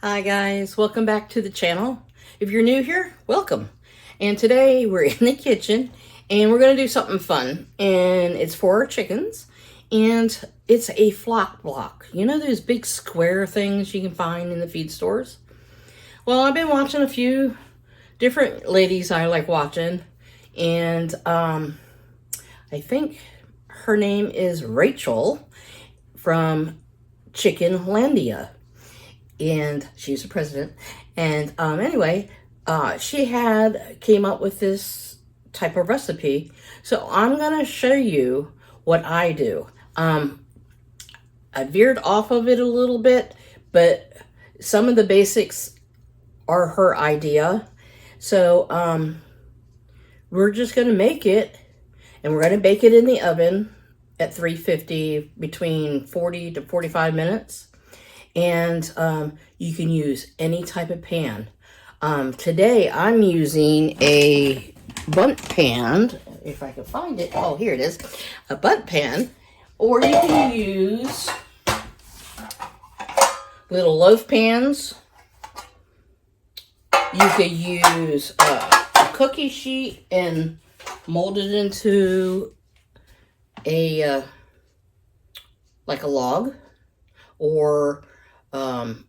Hi guys, welcome back to the channel. If you're new here, welcome. And today we're in the kitchen and we're going to do something fun. And it's for our chickens. And it's a flock block. You know those big square things you can find in the feed stores? Well, I've been watching a few different ladies I like watching. And I think her name is Rachel from Chickenlandia. And she's the president. And anyway, she came up with this type of recipe. So I'm going to show you what I do. I veered off of it a little bit, but some of the basics are her idea. So we're just going to make it, and we're going to bake it in the oven at 350 between 40 to 45 minutes. And you can use any type of pan. Today I'm using a bundt pan, if I can find it. Oh, here it is. A bundt pan. Or you can use little loaf pans. You could use a cookie sheet and mold it into like a log, or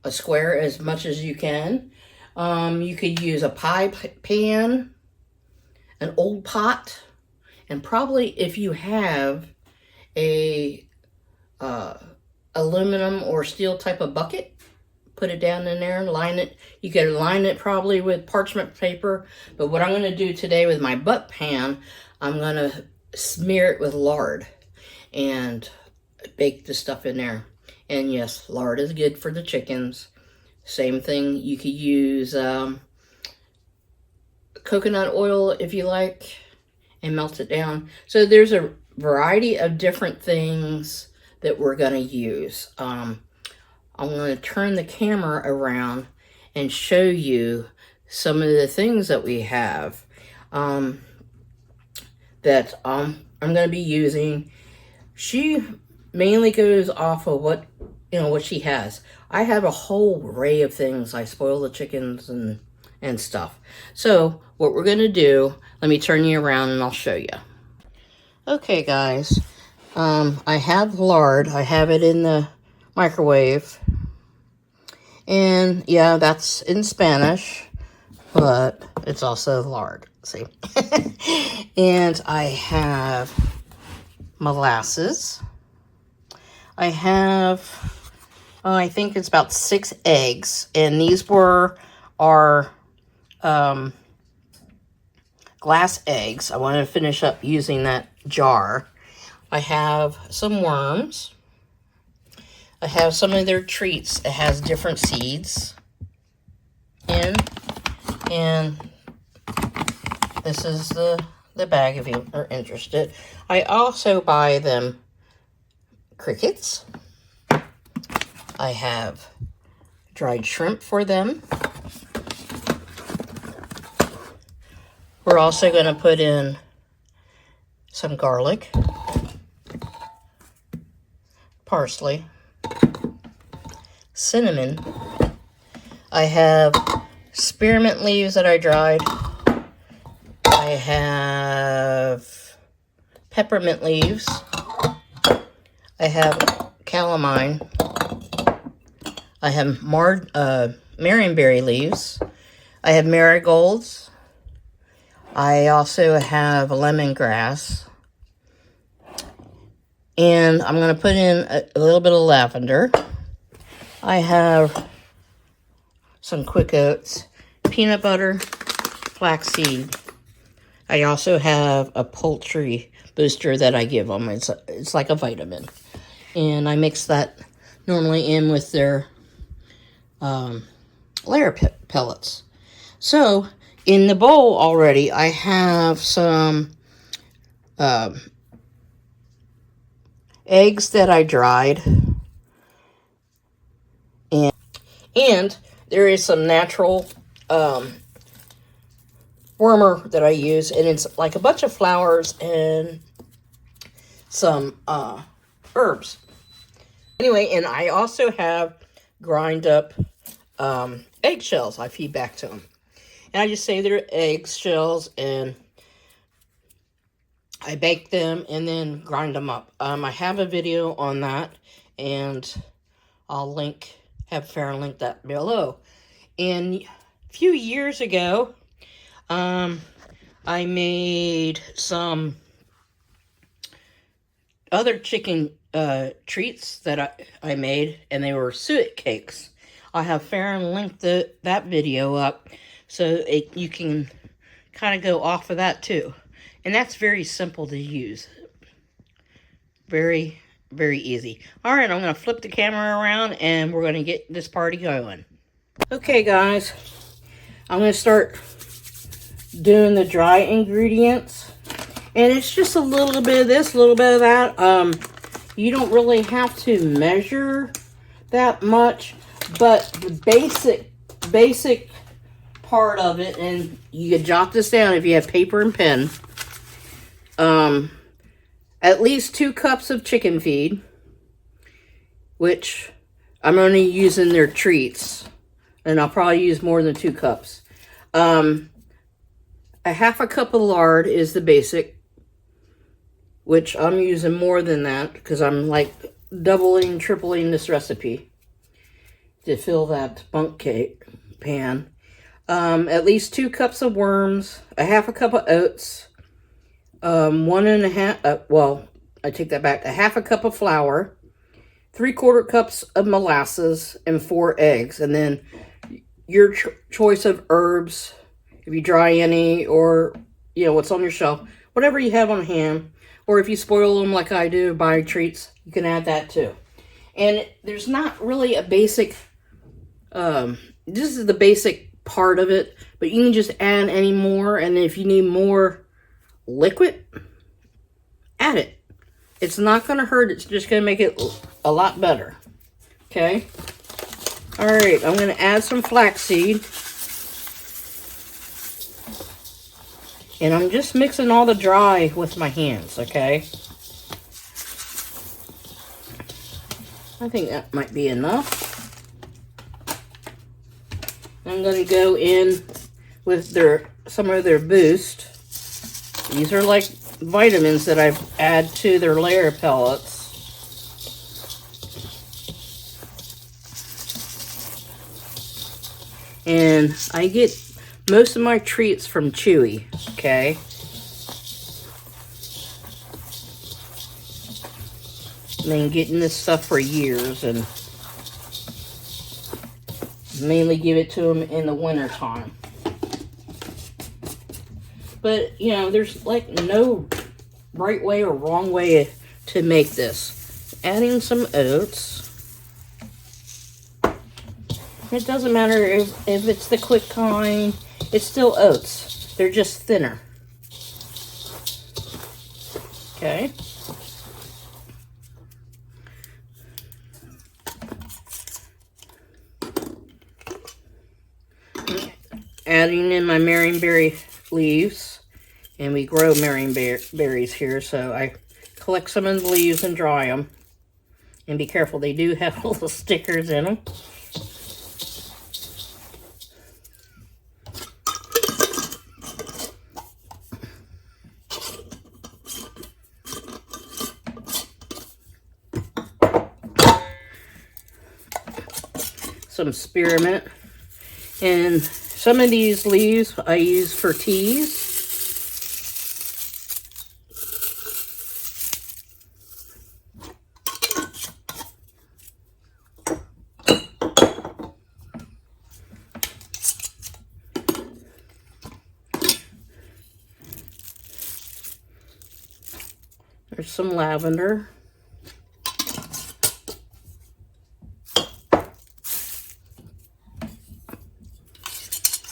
a square as much as you can. You could use a pie pan, an old pot, and probably if you have a aluminum or steel type of bucket, put it down in there and line it. You could line it probably with parchment paper, but what I'm going to do today with my bundt pan, I'm going to smear it with lard and bake the stuff in there. And yes, lard is good for the chickens. Same thing, you could use coconut oil if you like, and melt it down. So there's a variety of different things that we're going to use. I'm going to turn the camera around and show you some of the things that we have that I'm going to be using. She mainly goes off of what she has. I have a whole array of things. I spoil the chickens and stuff. So what we're going to do, let me turn you around and I'll show you. Okay, guys. I have lard. I have it in the microwave. And yeah, that's in Spanish, but it's also lard. See? And I have molasses. I have, I think it's about 6 eggs, and these were our glass eggs. I want to finish up using that jar. I have some worms. I have some of their treats. It has different seeds in, and this is the bag if you are interested. I also buy them crickets. I have dried shrimp for them. We're also going to put in some garlic, parsley, cinnamon. I have spearmint leaves that I dried. I have peppermint leaves. I have calamine. I have marionberry leaves. I have marigolds. I also have lemongrass. And I'm going to put in a little bit of lavender. I have some quick oats, peanut butter, flaxseed. I also have a poultry booster that I give them. It's like a vitamin. And I mix that normally in with their layer pellets. So in the bowl already, I have some eggs that I dried. And there is some natural warmer that I use, and it's like a bunch of flowers and some herbs. Anyway, and I also have grind up eggshells I feed back to them. And I just save their eggshells and I bake them and then grind them up. I have a video on that, and I'll have Farron link that below. And a few years ago, I made some other chicken treats that I made, and they were suet cakes. I'll have Farron link that video up so you can kind of go off of that too. And that's very simple to use. Very, very easy. All right, I'm going to flip the camera around and we're going to get this party going. Okay, guys. I'm going to start doing the dry ingredients. And it's just a little bit of this, a little bit of that. You don't really have to measure that much. But the basic part of it, and you can jot this down if you have paper and pen. At least 2 cups of chicken feed, which I'm only using their treats, and I'll probably use more than 2 cups. A half a cup of lard is the basic, which I'm using more than that because I'm like doubling, tripling this recipe to fill that bunk cake pan. At least 2 cups of worms, a half a cup of oats, 1.5, well, I take that back, a half a cup of flour, 3/4 cups of molasses, and 4 eggs. And then your choice of herbs, if you dry any, or, you know, what's on your shelf, whatever you have on hand, or if you spoil them like I do, buy treats, you can add that too. And there's not really a basic, this is the basic part of it, but you can just add any more, and if you need more liquid, add it. It's not going to hurt. It's just going to make it a lot better. Okay? Alright, I'm going to add some flaxseed. And I'm just mixing all the dry with my hands, okay? I think that might be enough. I'm going to go in with some of their Boost. These are like vitamins that I've added to their layer pellets. And I get most of my treats from Chewy, okay? I've been getting this stuff for years and mainly give it to them in the winter time. But, you know, there's like no right way or wrong way to make this. Adding some oats. It doesn't matter if it's the quick kind. It's still oats. They're just thinner. Okay. Adding in my marionberry leaves, and we grow marionberries here, so I collect some of the leaves and dry them. And be careful, they do have little stickers in them. Some spearmint, and some of these leaves I use for teas. There's some lavender.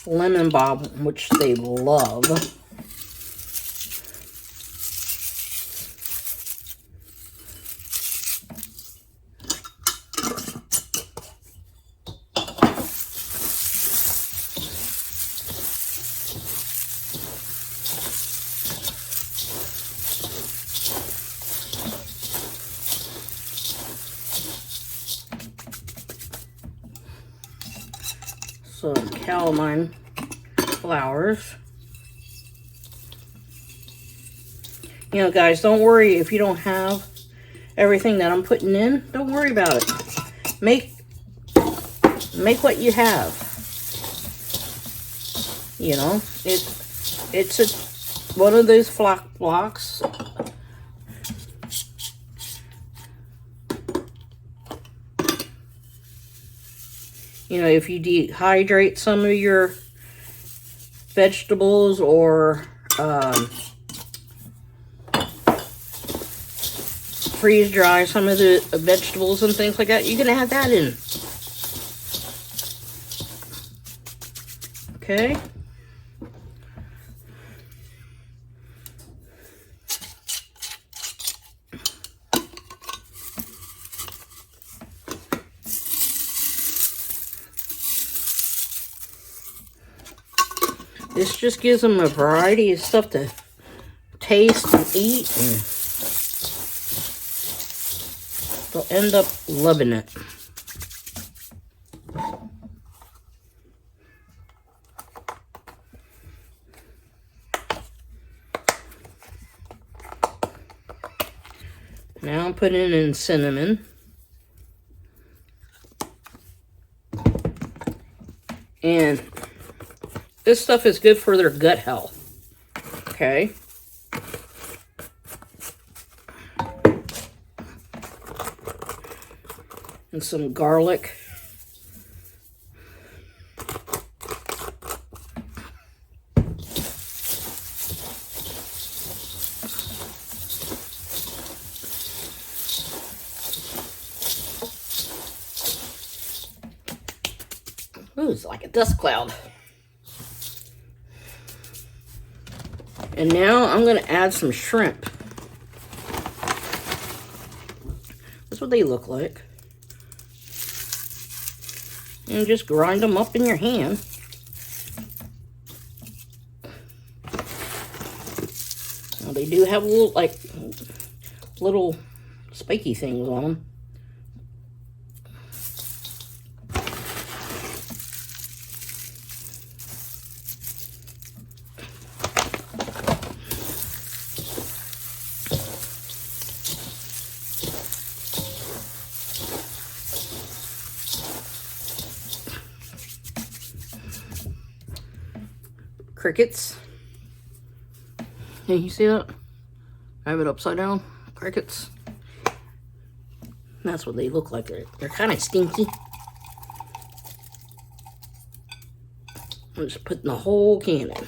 Lemon balm, which they love. some calamine flowers. You know, guys, don't worry if you don't have everything that I'm putting in. Don't worry about it. Make what you have. You know, it's one of those flock blocks. You know, if you dehydrate some of your vegetables or freeze dry some of the vegetables and things like that, you can add that in. Okay. This just gives them a variety of stuff to taste and eat, and they'll end up loving it. Now I'm putting in cinnamon. And this stuff is good for their gut health. Okay. And some garlic. Ooh, it's like a dust cloud. And now I'm going to add some shrimp. That's what they look like. And just grind them up in your hand. Now they do have little spiky things on them. Crickets. Can you see that? I have it upside down. Crickets. That's what they look like. They're kind of stinky. I'm just putting the whole can in.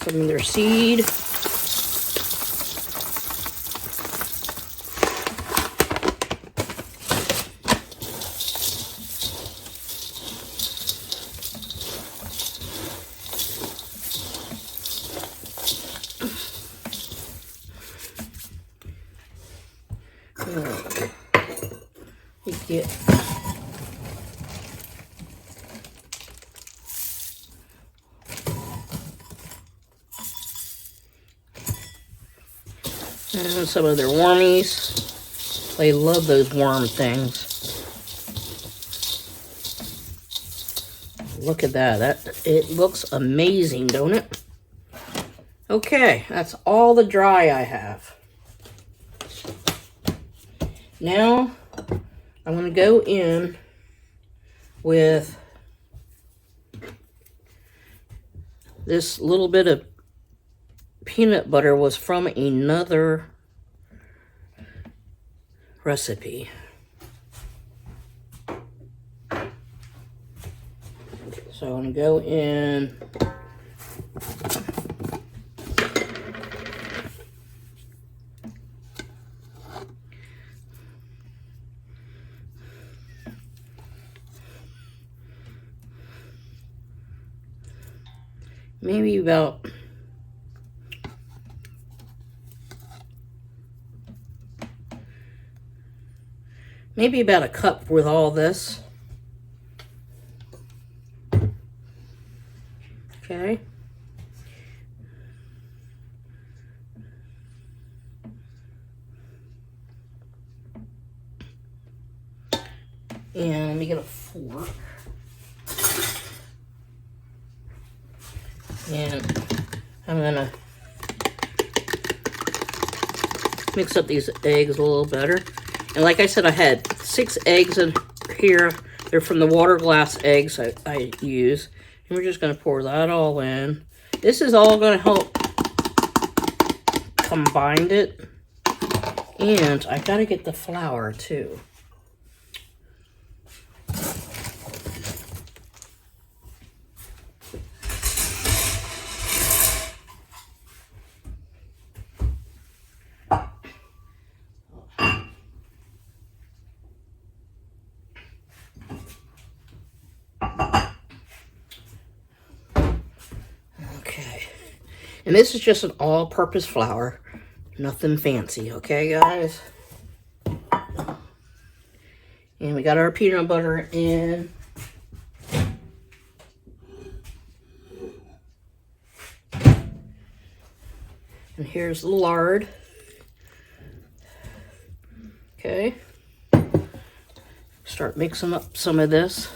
Some of their seed. You get and some of their wormies. They love those worm things. Look at that. It looks amazing, don't it? Okay, that's all the dry I have. Now I'm going to go in with this little bit of peanut butter was from another recipe. So I'm going to go in maybe about a cup with all this. And let me get a fork. And I'm gonna mix up these eggs a little better. And like I said, I had 6 eggs in here. They're from the water glass eggs I use. And we're just gonna pour that all in. This is all gonna help combine it. And I gotta get the flour too. Okay, and this is just an all-purpose flour, nothing fancy, okay guys? And we got our peanut butter in. And here's the lard. Okay. Start mixing up some of this.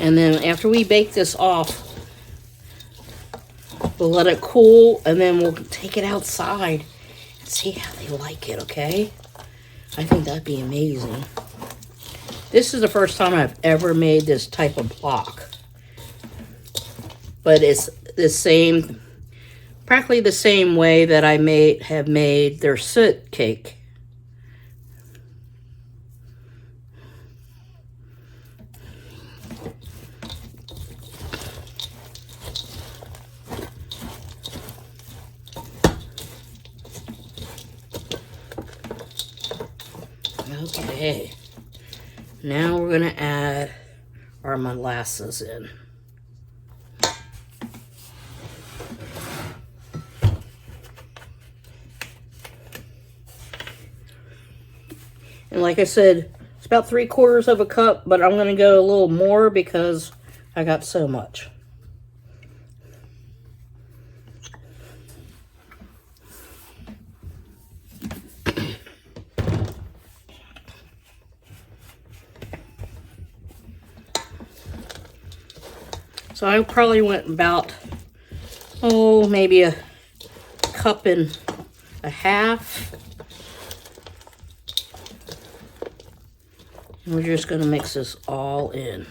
And then after we bake this off, we'll let it cool, and then we'll take it outside and see how they like it, okay? I think that'd be amazing. This is the first time I've ever made this type of block. But it's the same, practically the same way that I have made their soot cake. Okay, now we're gonna add our molasses in. And like I said, it's about 3/4 of a cup, but I'm gonna go a little more because I got so much. So I probably went about, maybe a cup and a half. And we're just going to mix this all in.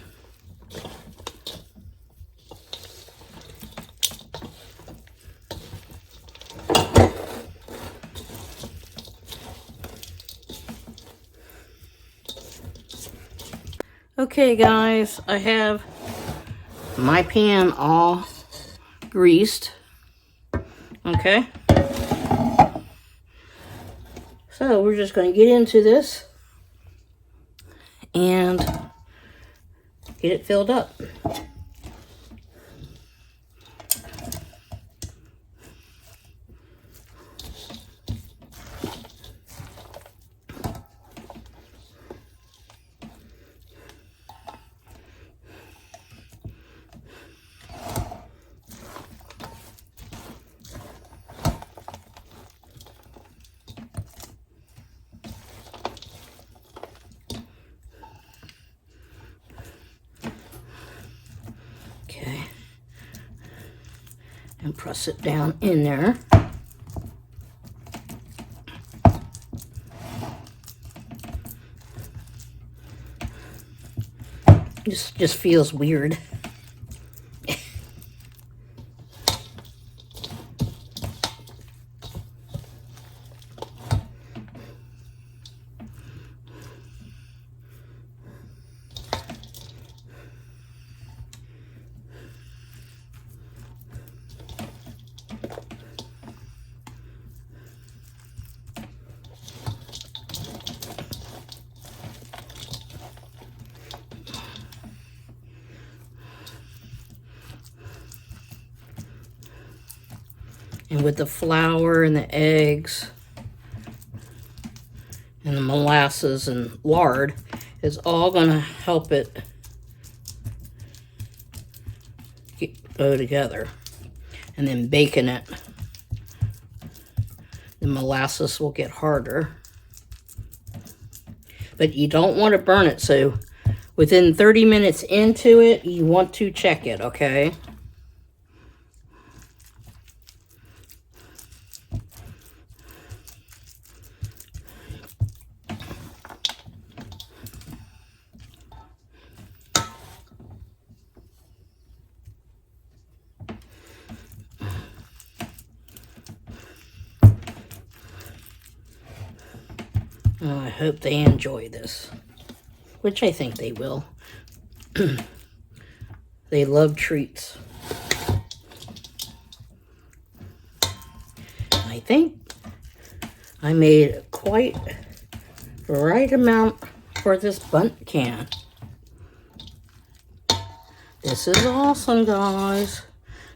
Okay guys, I have my pan all greased. Okay, so we're just going to get into this and get it filled up. Okay, and press it down in there. Just feels weird. And with the flour and the eggs and the molasses and lard, it's all going to help it go together. And then baking it, the molasses will get harder. But you don't want to burn it, so within 30 minutes into it, you want to check it, okay? Oh, I hope they enjoy this, which I think they will. They love treats. I think I made quite the right amount for this bundt can. This is awesome, guys.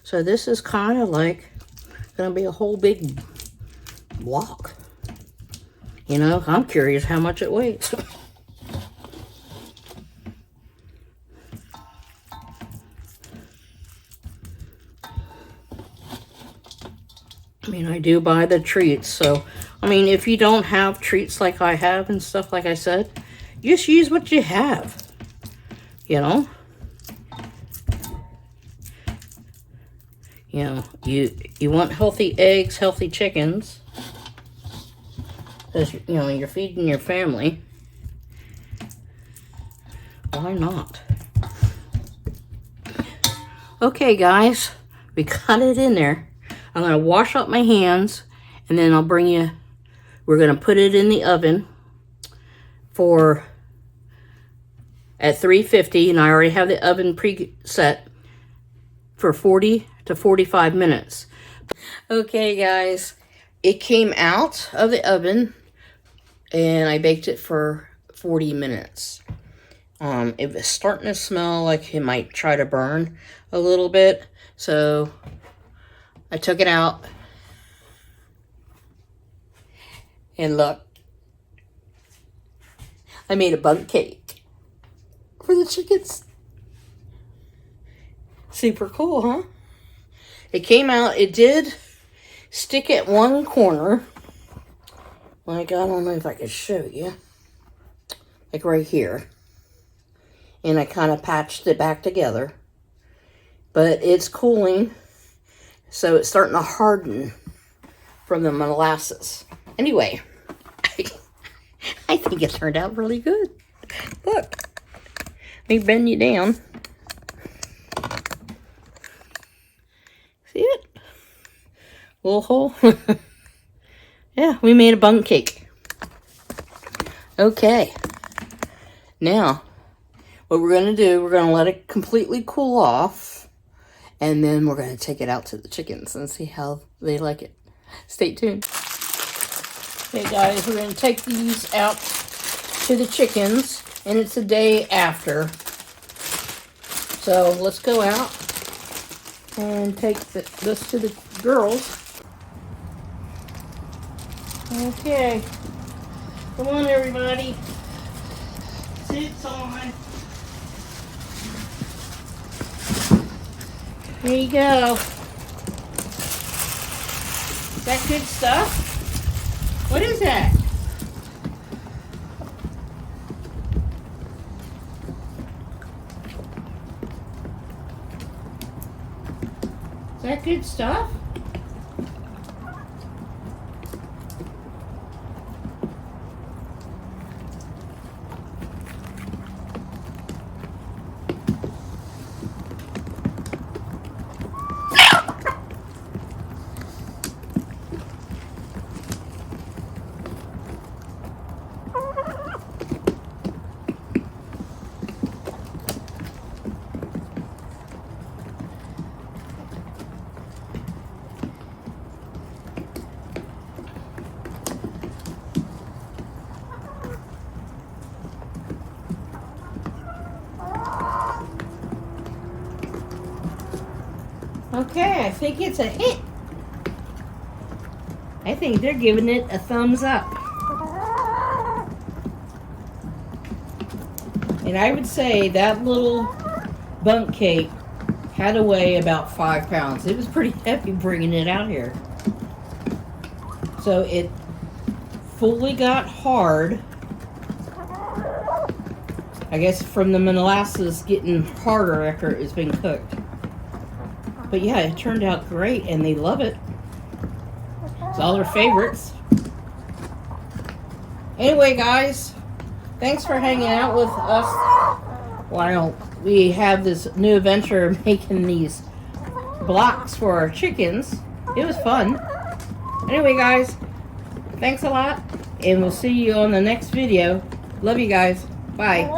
So this is kind of like gonna be a whole big block. You know, I'm curious how much it weighs. I mean, I do buy the treats, so, I mean, if you don't have treats like I have and stuff, like I said, just use what you have, you know? You know, you want healthy eggs, healthy chickens, because, you know, you're feeding your family. Why not? Okay, guys, we got it in there. I'm going to wash up my hands, and then I'll bring you, we're going to put it in the oven at 350, and I already have the oven preset for 40 to 45 minutes. Okay, guys, it came out of the oven, and I baked it for 40 minutes. It was starting to smell like it might try to burn a little bit, so I took it out, and look, I made a bundt cake for the chickens. Super cool, huh? It came out, it did stick at one corner. Like, I don't know if I can show you. Like right here. And I kind of patched it back together. But it's cooling, so it's starting to harden from the molasses. Anyway, I think it turned out really good. Look, let me bend you down. See it? Little hole. Yeah, we made a bundt cake. Okay. Now, what we're going to do, we're going to let it completely cool off. And then we're going to take it out to the chickens and see how they like it. Stay tuned. Okay, guys, we're going to take these out to the chickens. And it's the day after. So let's go out and take this to the girls. Okay. Come on, everybody. Sit on. There you go. Is that good stuff? What is that? Is that good stuff? Okay, I think it's a hit. I think they're giving it a thumbs up. And I would say that little bunk cake had to weigh about 5 pounds. It was pretty heavy bringing it out here. So it fully got hard. I guess from the molasses getting harder after it's been cooked. But yeah, it turned out great and they love it. It's all their favorites. Anyway, guys, thanks for hanging out with us while we have this new adventure of making these blocks for our chickens. It was fun. Anyway, guys, thanks a lot, and we'll see you on the next video. Love you guys. Bye.